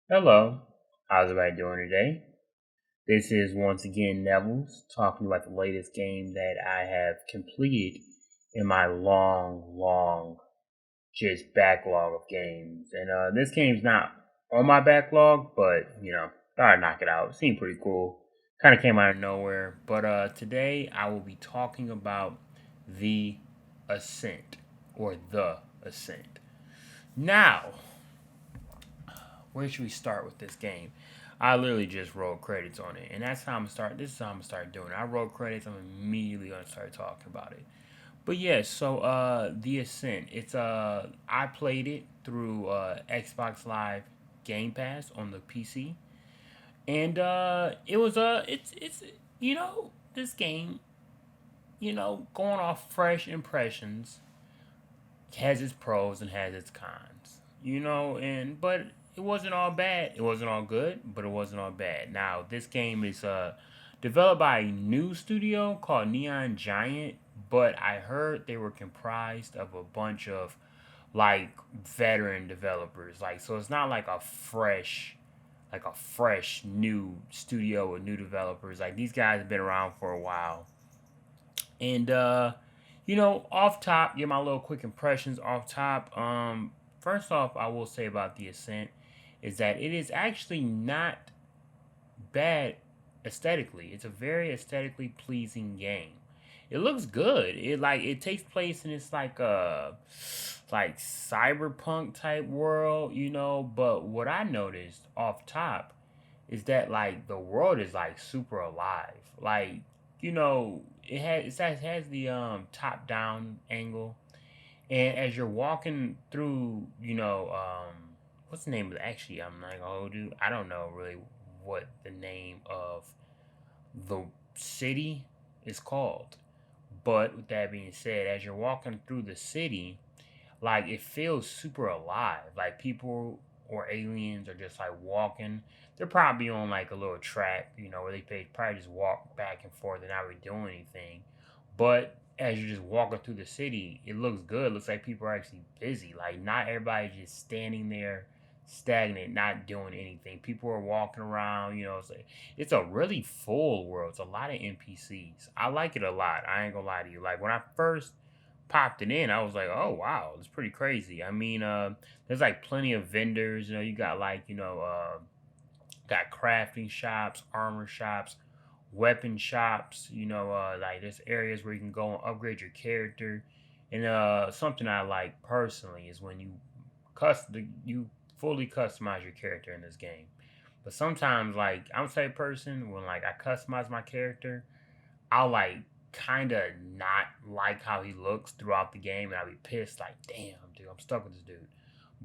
Hello, how's everybody doing today? This is once again Neville's talking about the latest game that I have completed in my long just backlog of games. And this game's not on my backlog, but thought I'd knock it out. It seemed pretty cool. Kind of came out of nowhere. But today I will be talking about the Ascent or the Ascent. Now, where should we start with this game? I literally just rolled credits on it, and that's how I'm gonna start. This is how I'm gonna start doing it. I roll credits. I'm immediately gonna start talking about it. But yeah, so the Ascent. It's I played it through Xbox Live Game Pass on the PC, and it was it's this game going off fresh impressions has its pros and has its cons. And but it wasn't all bad. It wasn't all good, but it wasn't all bad. Now this game is developed by a new studio called Neon Giant, but I heard they were comprised of a bunch of like veteran developers. Like so it's not like a fresh new studio with new developers. Like these guys have been around for a while. And off top, get my little quick impressions off top. First off, I will say about the Ascent is that it is actually not bad aesthetically. It's a very aesthetically pleasing game. It looks good. It takes place in this like cyberpunk type world, but what I noticed off top is that like the world is like super alive. Like, it has the top down angle, and as you're walking through, what's the name of it? Actually, I'm like, oh, dude, I don't know really what the name of the city is called. But with that being said, as you're walking through the city, like it feels super alive. Like people or aliens are just like walking. They're probably on like a little track, where probably just walk back and forth and not really doing anything. But as you're just walking through the city, it looks good. It looks like people are actually busy. Like not everybody's just standing there stagnant, not doing anything. People are walking around, it's a really full world. It's a lot of NPCs. I like it a lot. I ain't gonna lie to you. Like when I first popped it in, I was like, oh wow, it's pretty crazy. I mean, there's like plenty of vendors. You got like got crafting shops, armor shops, weapon shops. Like there's areas where you can go and upgrade your character. And something I like personally is when you fully customize your character in this game. But sometimes, like I'm the type of person when like I customize my character, I'll like kind of not like how he looks throughout the game, and I'll be pissed. Like, damn, dude, I'm stuck with this dude.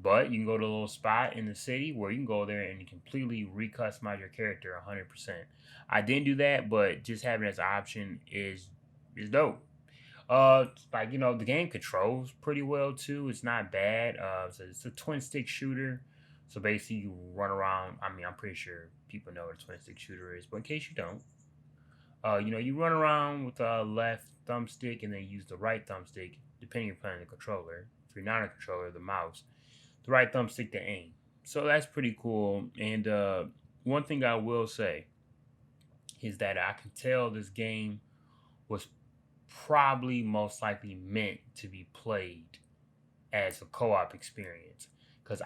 But you can go to a little spot in the city where you can go there and you completely recustomize your character 100%. I didn't do that, but just having this option is dope. Like the game controls pretty well too. It's not bad. So it's a twin stick shooter. So basically, you run around. I mean, I'm pretty sure people know what a twin stick shooter is, but in case you don't, you run around with the left thumbstick and then use the right thumbstick, depending upon the controller. If you're not a controller, the mouse, the right thumbstick to aim. So that's pretty cool. And one thing I will say is that I can tell this game was probably most likely meant to be played as a co-op experience. Cause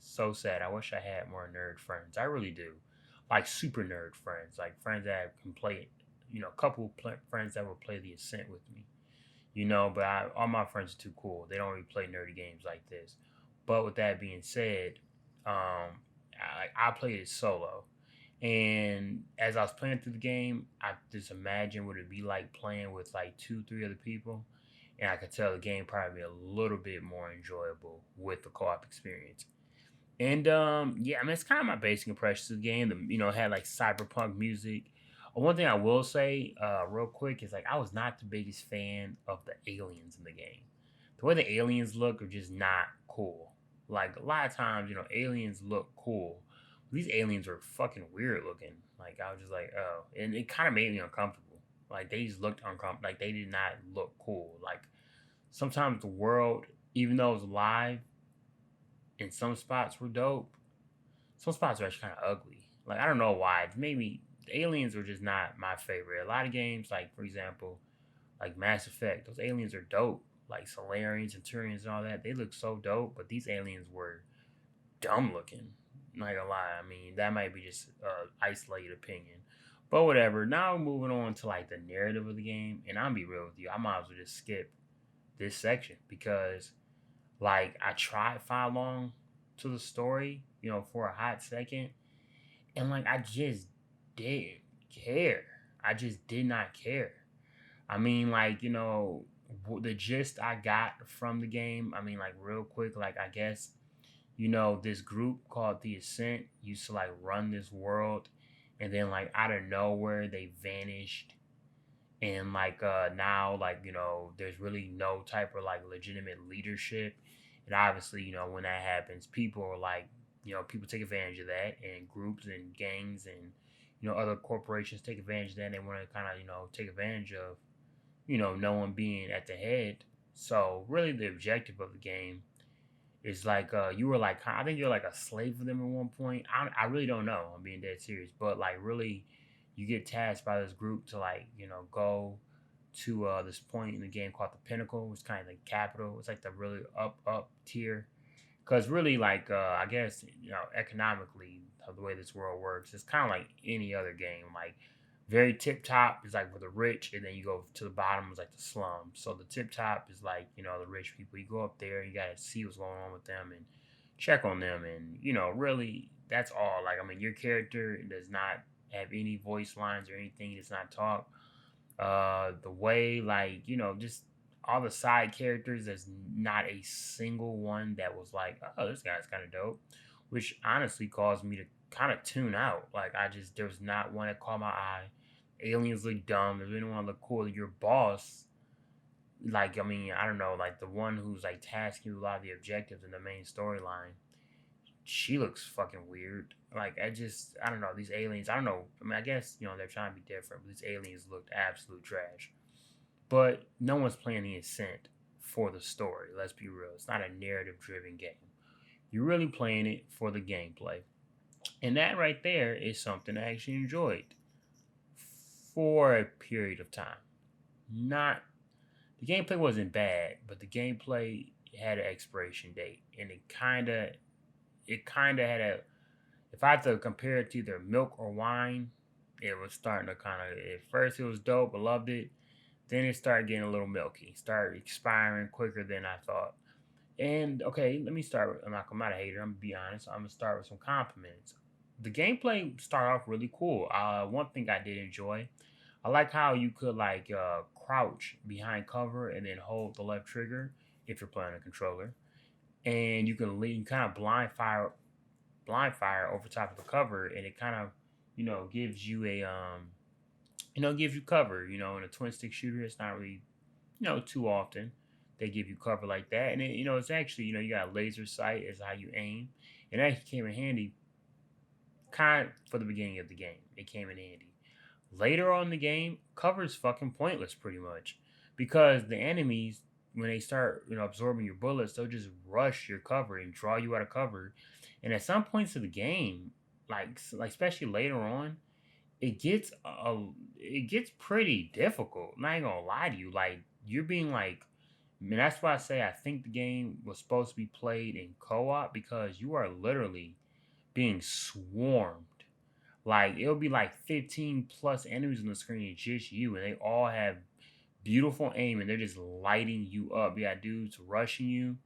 so sad. I wish I had more nerd friends. I really do, like super nerd friends, like friends that can play. A couple friends that will play the Ascent with me. But all my friends are too cool. They don't really play nerdy games like this. But with that being said, I played it solo. And as I was playing through the game, I just imagine what it'd be like playing with like two, three other people. And I could tell the game probably be a little bit more enjoyable with the co-op experience. And yeah, I mean it's kind of my basic impressions of the game. It had like cyberpunk music. One thing I will say, real quick, is like I was not the biggest fan of the aliens in the game. The way the aliens look are just not cool. Like a lot of times, aliens look cool. These aliens are fucking weird looking. Like I was just like, oh, and it kind of made me uncomfortable. Like they just looked uncomfortable. Like they did not look cool. Like sometimes the world. even though it was live and some spots were dope, some spots were actually kind of ugly. Like I don't know why. Maybe the aliens were just not my favorite. A lot of games, like for example, like Mass Effect, those aliens are dope. Like Solarians and Turians and all that, they look so dope. But these aliens were dumb looking. Not gonna lie. I mean, that might be just isolated opinion. But whatever. Now moving on to like the narrative of the game, and I'm be real with you, I might as well just skip this section because like I tried follow along to the story, for a hot second, and like I just didn't care. I just did not care. I mean, like the gist I got from the game. I mean, like real quick, like I guess this group called the Ascent used to like run this world, and then like out of nowhere they vanished, and like now like there's really no type of like legitimate leadership, and obviously when that happens, people are like people take advantage of that, and groups and gangs and other corporations take advantage of that, and they want to kind of take advantage of no one being at the head. So really the objective of the game is like you were like I think you're like a slave for them at one point. I really don't know. I'm being dead serious, but like really, you get tasked by this group to like go to this point in the game called the Pinnacle. It's kind of like capital. It's like the really up tier. Because really, like I guess economically, the way this world works, it's kind of like any other game. Like very tip top is like for the rich, and then you go to the bottom is like the slums. So the tip top is like the rich people. You go up there, you gotta see what's going on with them and check on them, and really that's all. Like I mean, your character does not have any voice lines or anything. He does not talk. The way like just all the side characters, there's not a single one that was like, oh, this guy's kind of dope, which honestly caused me to kind of tune out. Like I just there was not one that caught my eye. Aliens look dumb. There's anyone look cool. Your boss, like I mean, I don't know, like the one who's like tasking you with a lot of the objectives in the main storyline, she looks fucking weird. Like I don't know, these aliens. I don't know. I mean, I guess they're trying to be different, but these aliens looked absolute trash. But no one's playing the Ascent for the story. Let's be real. It's not a narrative driven game. You're really playing it for the gameplay. And that right there is something I actually enjoyed for a period of time. Not the gameplay wasn't bad, but the gameplay had an expiration date, and it kind of had a. If I had to compare it to either milk or wine, it was starting to kind of. At first, it was dope. I loved it. Then it started getting a little milky. Started expiring quicker than I thought. And okay, let me start with. I'm not a hater. I'm gonna be honest. I'm gonna start with some compliments. The gameplay started off really cool. One thing I did enjoy, I like how you could like crouch behind cover and then hold the left trigger if you're playing a controller, and you can lean, kind of blind fire over top of the cover, and it kind of gives you a gives you cover. In a twin stick shooter, it's not really too often they give you cover like that, and it's actually you got a laser sight as how you aim, and that actually came in handy kind of for the beginning of the game. It came in handy. Later on in the game, cover is fucking pointless pretty much because the enemies when they start absorbing your bullets, they'll just rush your cover and draw you out of cover. And at some points of the game, like especially later on, it gets pretty difficult. I'm not even gonna lie to you. Like you're being like, I mean, that's why I say I think the game was supposed to be played in co-op because you are literally being swarmed. Like it'll be like 15 plus enemies on the screen, and just you, and they all have beautiful aim, and they're just lighting you up. You got dudes rushing you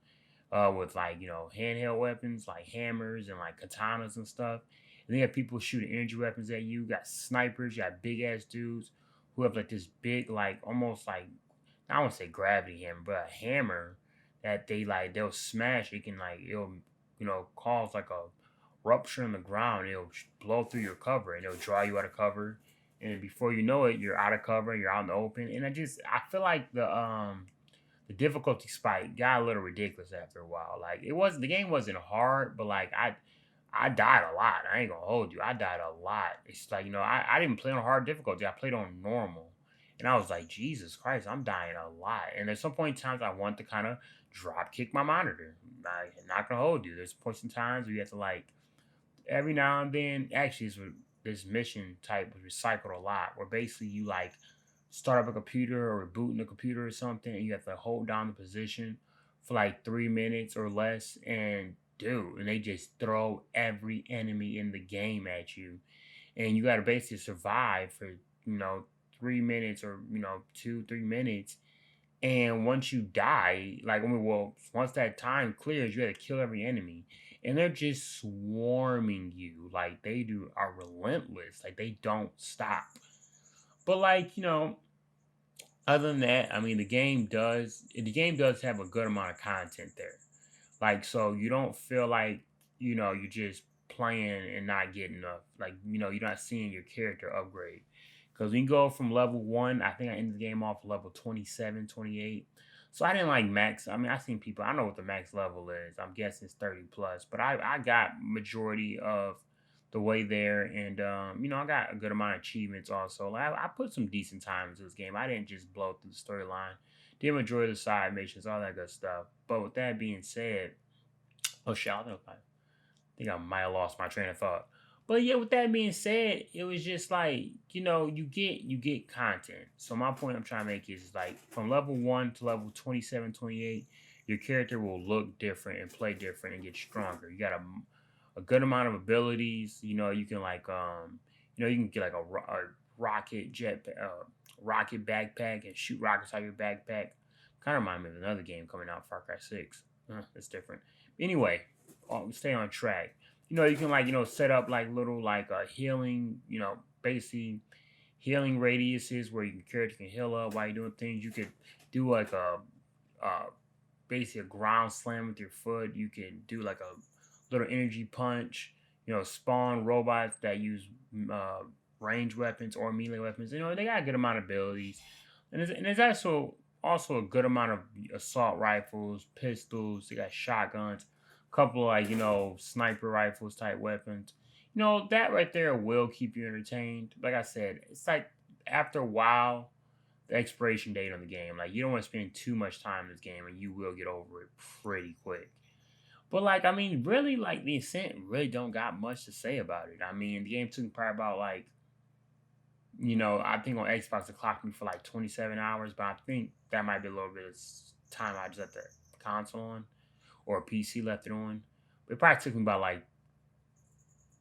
with like handheld weapons like hammers and like katanas and stuff. And then you have people shooting energy weapons at you. You got snipers. You got big ass dudes who have like this big like almost like I don't want to say gravity hammer, but a hammer that they'll smash. It can like it'll cause like a rupture in the ground. It'll blow through your cover and it'll draw you out of cover. And before you know it, you're out of cover. You're out in the open. And I feel like the difficulty spike got a little ridiculous after a while. Like the game wasn't hard, but like I died a lot. I ain't gonna hold you. I died a lot. It's like I didn't play on hard difficulty. I played on normal, And I was like, Jesus Christ, I'm dying a lot. And at some point in times, I want to kind of drop kick my monitor. I'm not gonna hold you. There's points in times where you have to like every now and then. Actually, this mission type was recycled a lot, where basically you like start up a computer or rebooting a computer or something, and you have to hold down the position for like 3 minutes or less, and dude, and they just throw every enemy in the game at you, and you got to basically survive for 3 minutes or 2 3 minutes, and once you die, like, I mean, well, once that time clears, you got to kill every enemy. And they're just swarming you. Like, they are relentless. Like, they don't stop. But, like, other than that, I mean, the game does have a good amount of content there. Like, so you don't feel like, you're just playing and not getting enough. Like, you're not seeing your character upgrade. Because when you go from level one, I think I ended the game off level 27, 28. So I didn't like max. I mean, I seen people, I know what the max level is. I'm guessing it's 30 plus. But I got majority of the way there. And, I got a good amount of achievements also. Like, I put some decent time into this game. I didn't just blow through the storyline. Did majority of the side missions, all that good stuff. But with that being said, oh shit, I think I might have lost my train of thought. But yeah, with that being said, it was just like, you get content. So my point I'm trying to make is like from level 1 to level 27, 28, your character will look different and play different and get stronger. You got a good amount of abilities. You can like you can get like a rocket jet rocket backpack and shoot rockets out of your backpack. Kind of remind me of another game coming out, Far Cry 6. It's different. Anyway, stay on track. You can like set up like little like healing, basically healing radiuses where your character can heal up while you're doing things. You could do like uh basically a ground slam with your foot. You can do like a little energy punch. Spawn robots that use uh range weapons or melee weapons. They got a good amount of abilities, and there's also a good amount of assault rifles, pistols. They got shotguns, a couple of like sniper rifles type weapons. That right there will keep you entertained. Like I said, it's like after a while, the expiration date on the game. Like you don't want to spend too much time in this game, and you will get over it pretty quick. But like I mean, really, like the Ascent really don't got much to say about it. I mean, the game took me probably about like I think on Xbox it clocked me for like 27 hours, but I think that might be a little bit of time I just left the console on or PC left it on. But it probably took me about like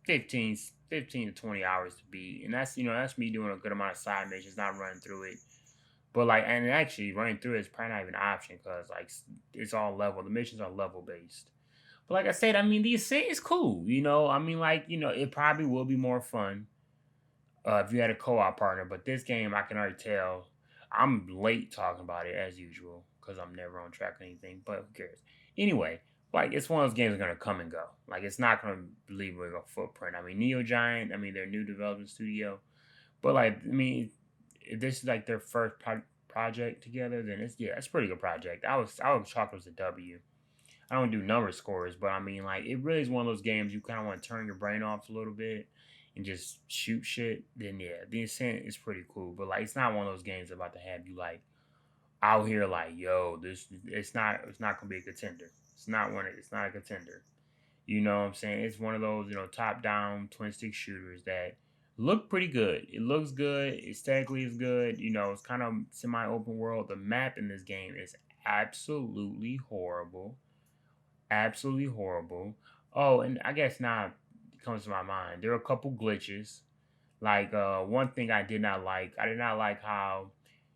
15 to 20 hours to beat. And that's me doing a good amount of side missions, not running through it. But like, and actually running through it is probably not even an option because like it's all level. The missions are level based. But like I said, I mean, the Ascent is cool. I mean, like, it probably will be more fun if you had a co-op partner. But this game, I can already tell. I'm late talking about it as usual because I'm never on track or anything. But who cares? Anyway, like it's one of those games that are gonna come and go. Like it's not gonna leave a footprint. I mean, Neo Giant. I mean, their new development studio. But like, I mean, if this is like their first project together, then it's a pretty good project. I would chalk it as a W. I don't do number scores, but I mean, like, it really is one of those games you kind of want to turn your brain off a little bit and just shoot shit. Then yeah, the Ascent is pretty cool, but like, it's not one of those games about to have you like out here like, yo, this it's not gonna be a contender. It's not a contender. You know what I'm saying? It's one of those top down twin stick shooters that look pretty good. It looks good. Aesthetically is good. It's kind of semi open world. The map in this game is absolutely horrible, absolutely horrible. Oh, and I guess now it comes to my mind. There are a couple glitches. Like one thing I did not like how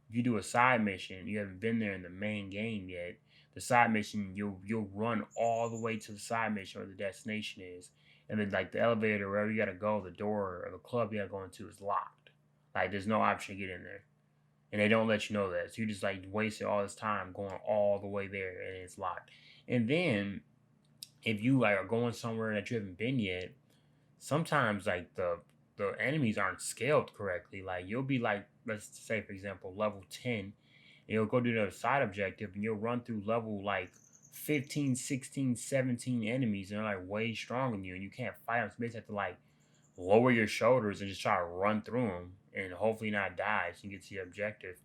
if you do a side mission, you haven't been there in the main game yet. The side mission, you'll run all the way to the side mission where the destination is, and then like the elevator, wherever you gotta go, the door or the club you gotta go into is locked. Like there's no option to get in there, and they don't let you know that. So you just like wasted all this time going all the way there, and it's locked. And then if you like are going somewhere that you haven't been yet, sometimes like the enemies aren't scaled correctly. Like you'll be like, let's say for example, level 10, and you'll go do the side objective and you'll run through level like 15, 16, 17 enemies and they're like way stronger than you and you can't fight them. So you basically have to like lower your shoulders and just try to run through them. and hopefully not die so you get to your objective.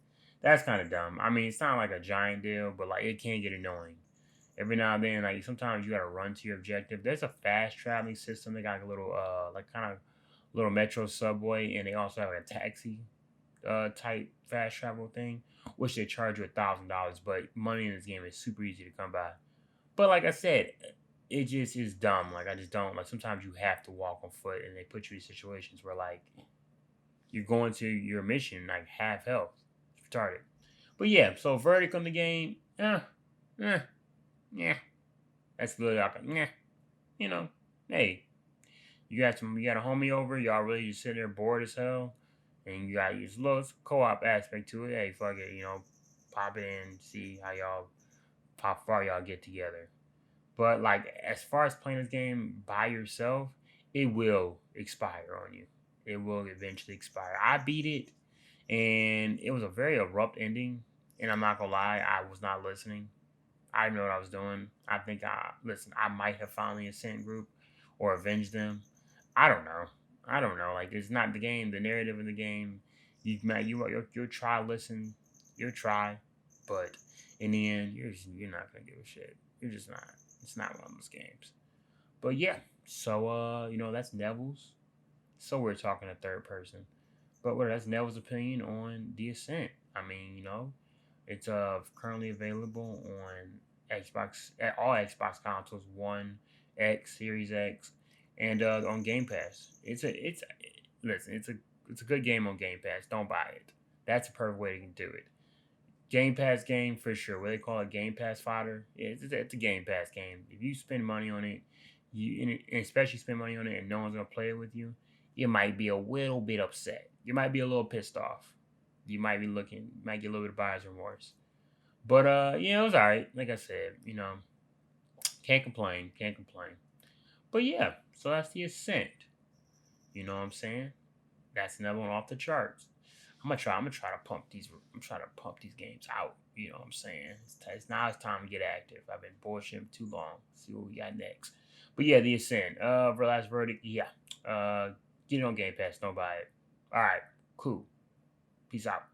That's kind of dumb. I mean, it's not like a giant deal, but like it can get annoying. Every now and then, like sometimes you gotta run to your objective. There's a fast traveling system. They got a little like kind of little metro subway, and they also have like a taxi type fast travel thing, which they charge you $1,000. But money in this game is super easy to come by. But like I said, it just is dumb. Like I just don't like. Sometimes you have to walk on foot, and they put you in situations where like you're going to your mission like half health. It's retarded. But yeah, so verdict on the game, eh, yeah, that's good. Yeah, you know, hey, you got a homie over, y'all really just sitting there bored as hell, and you got this little co-op aspect to it. Hey, fuck it, pop it in, see how far y'all get together. But like as far as playing this game by yourself, it will expire on you. It will eventually expire. I beat it, and it was a very abrupt ending. And I'm not gonna lie, I was not listening. I didn't know what I was doing. I think I might have found the Ascent group or avenged them. I don't know. I don't know. Like it's not the game, the narrative in the game. You'll try listen, you'll try, but in the end, you're not gonna give a shit. You're just not. It's not one of those games. But yeah, so that's Neville's. So we're talking a third person. But that's Neville's opinion on the Ascent. I mean, it's currently available on Xbox at all Xbox consoles, One, X, Series X, and on Game Pass. It's listen, it's a good game on Game Pass. Don't buy it. That's a perfect way to do it. Game Pass game for sure. What they call it, Game Pass fodder. Yeah, it's a Game Pass game. If you spend money on it, and especially spend money on it, and no one's gonna play it with you, you might be a little bit upset. You might be a little pissed off. You might be might get a little bit of buyer's remorse. But it was alright. Like I said, can't complain, can't complain. But yeah, so that's the Ascent. You know what I'm saying? That's another one off the charts. I'm gonna try to pump these. I'm trying to pump these games out. You know what I'm saying? Now it's time to get active. I've been bullshitting too long. See what we got next. But yeah, the Ascent. Last verdict. Yeah. Get it on Game Pass. Don't buy it. All right. Cool. Peace out.